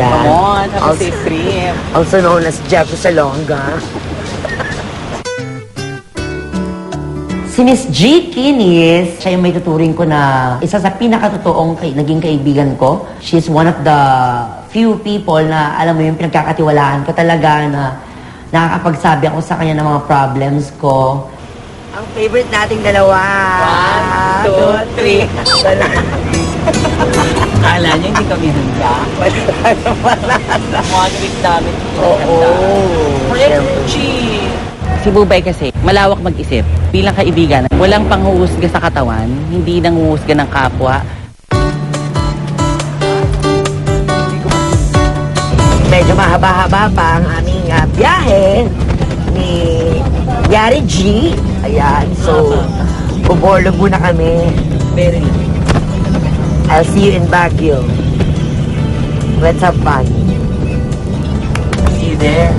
Ayan. Come on, have a safe trip. Also known as Jeffrey Salonga. Si Miss G. Kinis, siya yung may tuturing ko na isa sa pinakatotoong naging kaibigan ko. She's one of the few people na, alam mo yung pinagkakatiwalaan ko talaga na nakakapagsabi ako sa kanya ng mga problems ko. Ang favorite nating dalawa. 1, 2, 3. Akala niyo hindi kami handa. One week namin. Oo. Energy. Si Bubay kasi, malawak mag-isip. Bilang kaibigan, walang panghuhusga sa katawan, hindi nanghuhusga ng kapwa. Medyo mahaba-haba pa ang aming biyahe ni Yari G. Ayan, so, buborlog muna kami. Very nice. I'll see you in Baguio. Let's have fun. See you there.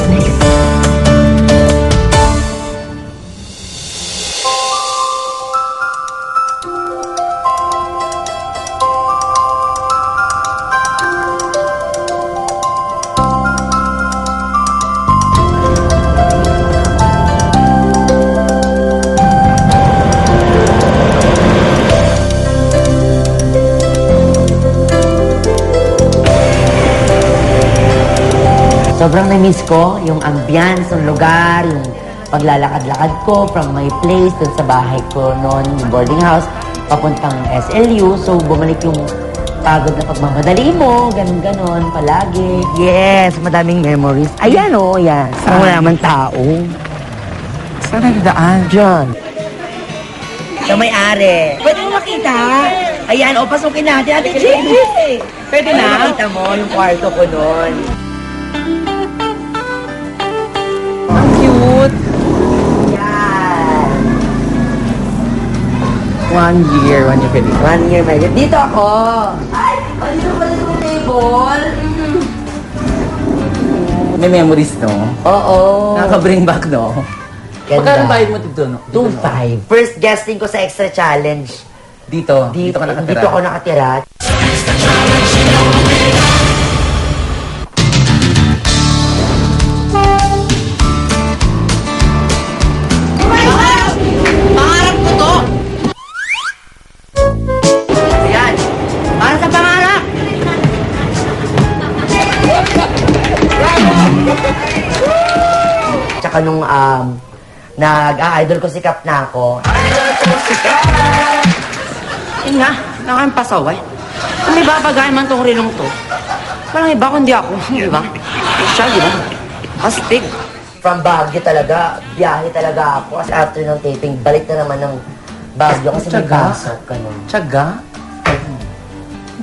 Sobrang na-miss ko yung ambience, yung lugar, yung paglalakad-lakad ko from my place dun sa bahay ko noon, yung boarding house, papuntang SLU. So, bumalik yung pagod na pagmamadali mo, ganun-ganon, palagi. Yes, madaming memories. Ayan o, yan. Saan wala naman tao? Saan nagdaan? Diyan. Sa may-ari. Pwede mo makita? Ayan, o, pasukin natin. Ate Jimmy. Pwede na? Makita mo yung kwarto ko noon. Ang cute. Yan. 1 year pwede. 1 year, medyo. Dito ako. Ay, dito pala yung table. May memories, no? Oo. Nakaka-bring back, no? Ganda. Magkano bayad mo dito, no? 2.5. First guesting ko sa Extra Challenge. Dito ka nakatira. Dito ako nakatira. Pangarap ko to! Ayan. Para sa pangarap. Tsaka nung nag-idol ko sikap na ako. Yun nga, nakakampasaway. Kung may babagay man tong rinong to, walang iba kundi ako, di ba? Siya, di ba? Astig. From Baguio talaga, biyahe talaga ako. As after ng taping, balik na naman ng Baguio kasi may Tiyaga? pasok ka nun. Tiyaga?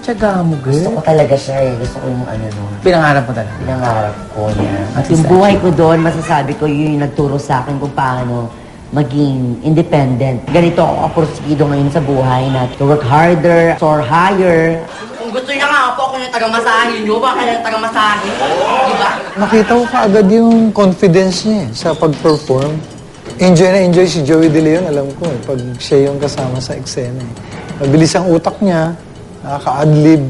Tiyaga mo, Gusto girl. ko talaga siya eh. Gusto ko yung ano nun. Pinangarap mo talaga. Pinangarap ko niya. At Yung isa- buhay ko doon, masasabi ko yun yung nagturo sa akin kung paano maging independent. Ganito ako kaporsigido ngayon sa buhay na to work harder, soar higher. Kung gusto niya nga po ako yung taga-masahe niyo, baka yung taga-masahe. Di ba? Nakita ko kaagad yung confidence niya sa pag-perform. Enjoy na enjoy si Joey De Leon, alam ko eh, pag siya yung kasama sa eksena eh. Mabilis ang utak niya, nakaka-adlib.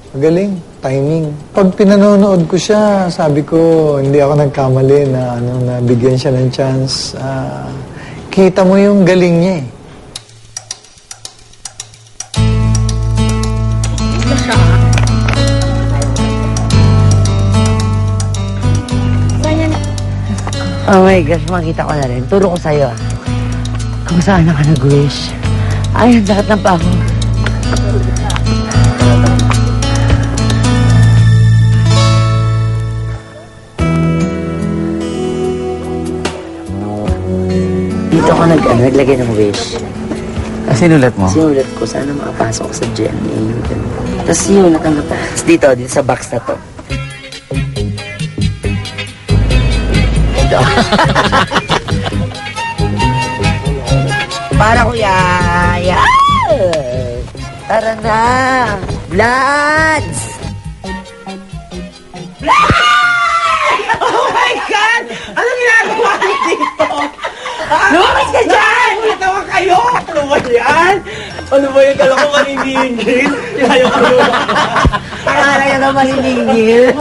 Magaling, timing. Pag pinanonood ko siya, sabi ko, hindi ako nagkamali na bigyan siya ng chance. Kita mo yung galing niya eh. Oh my gosh, makita ko na rin. Turo ko sa'yo. Kung saan ka nag-wish. Ay, ang lahat ng pako. Dito ako naglagay ng wish. Sinulat mo? Sinulat ko, sana makapasok ko sa GMA. Tapos yun, natanggap ko. Tapos dito sa box na to. Ito. Para kuya. Yes! Tara na! Bloods! Oh my God! Ano ginagawa niyo dito? Lumabas ka dyan! Natawa kayo! Ano ba yan? Ano ba yan? Kala ko maniningin. Ayaw ko Akala ka naman hiningil.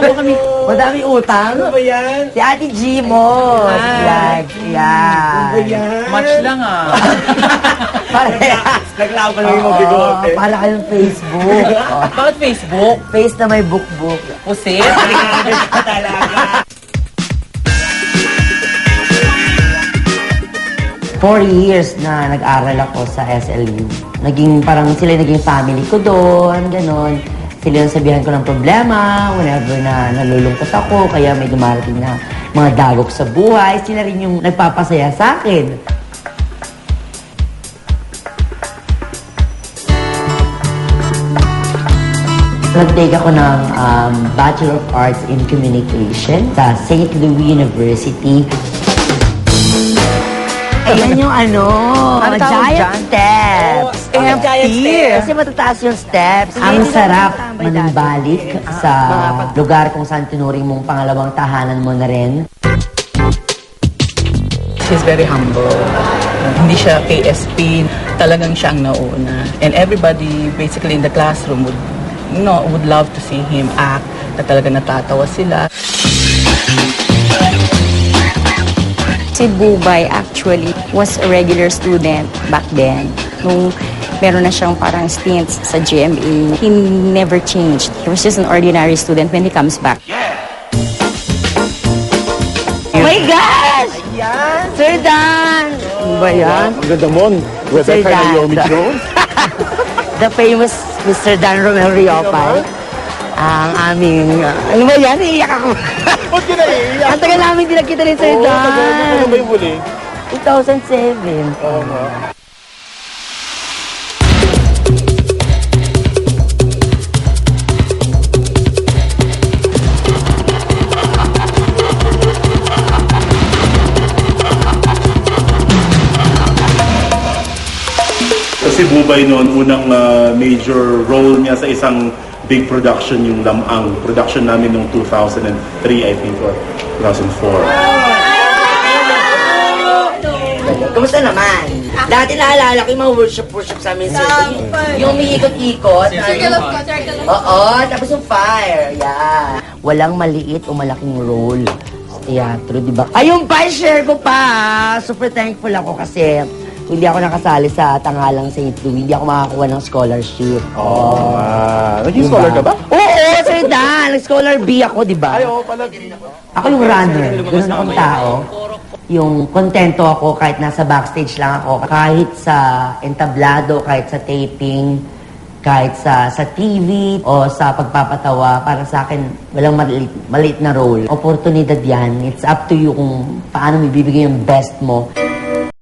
Madami utang. Ano ba yan? Si Ate Gimos. Yan. Yan. Match lang ah. Naglaw pa Oo, para kayong Facebook. Oh, Bakit Facebook? face na may book-book. Pusit? talaga. 4 years na nag-aral ako sa SLU. Parang sila naging family ko doon, ganon. Sila yung sabihan ko ng problema, whenever na nalulungkot ako, kaya may dumarating na mga dagok sa buhay. Sila rin yung nagpapasaya sa akin. Nag-take ako ng Bachelor of Arts in Communication sa St. Louis University. Ayan yung Ano tawag giant dyan? steps. giant steps. Kasi matataas yung steps. Ang sarap manumbalik sa lugar kung saan tinuring mong pangalawang tahanan mo na rin. She's very humble. Hindi siya KSP. Talagang siya ang nauna. And everybody basically in the classroom would love to see him act. Na talaga natatawa sila. Si Bubay actually was a regular student back then. Nung meron na siyang parang stints sa GMA, he never changed. He was just an ordinary student when he comes back. Oh my gosh! Sir Dan! Ano ba yan? Ang ganda mo, Sir Rebecca Dan. Naomi Jones. The famous Mr. Dan Romel Riopal. Ang aming... ano ba yan? Iiyak ako. Ba't ka naiiyak? Ang tagal namin din nagkita rin Sir Oo, tagal mo. Dan. Ano ba yung huli? 2007. Oo nga. Si Bubay noon, unang major role niya sa isang big production, yung Lamang. Production namin noong 2003, I think, or 2004. Kumusta naman? Dati naalala ko yung mga worship sa amin, sir. Yung umiikot-ikot. Oo, tapos yung fire. Yeah. Walang maliit o malaking role sa teatro, di ba? Ayun pa, share ko pa. Super thankful ako kasi hindi ako nakasali sa Tangalang St. Louis. Hindi ako makakuha ng scholarship. Oh, naging scholar ka ba? Oo, Sir Dan. Nag-scholar B ako, di ba? Ay, oo pala. Ako yung runner. Ganun akong tao. Yung kontento ako kahit nasa backstage lang ako. Kahit sa entablado, kahit sa taping, kahit sa TV o sa pagpapatawa, para sa akin, walang maliit na role. Oportunidad yan. It's up to you kung paano mo ibibigay yung best mo.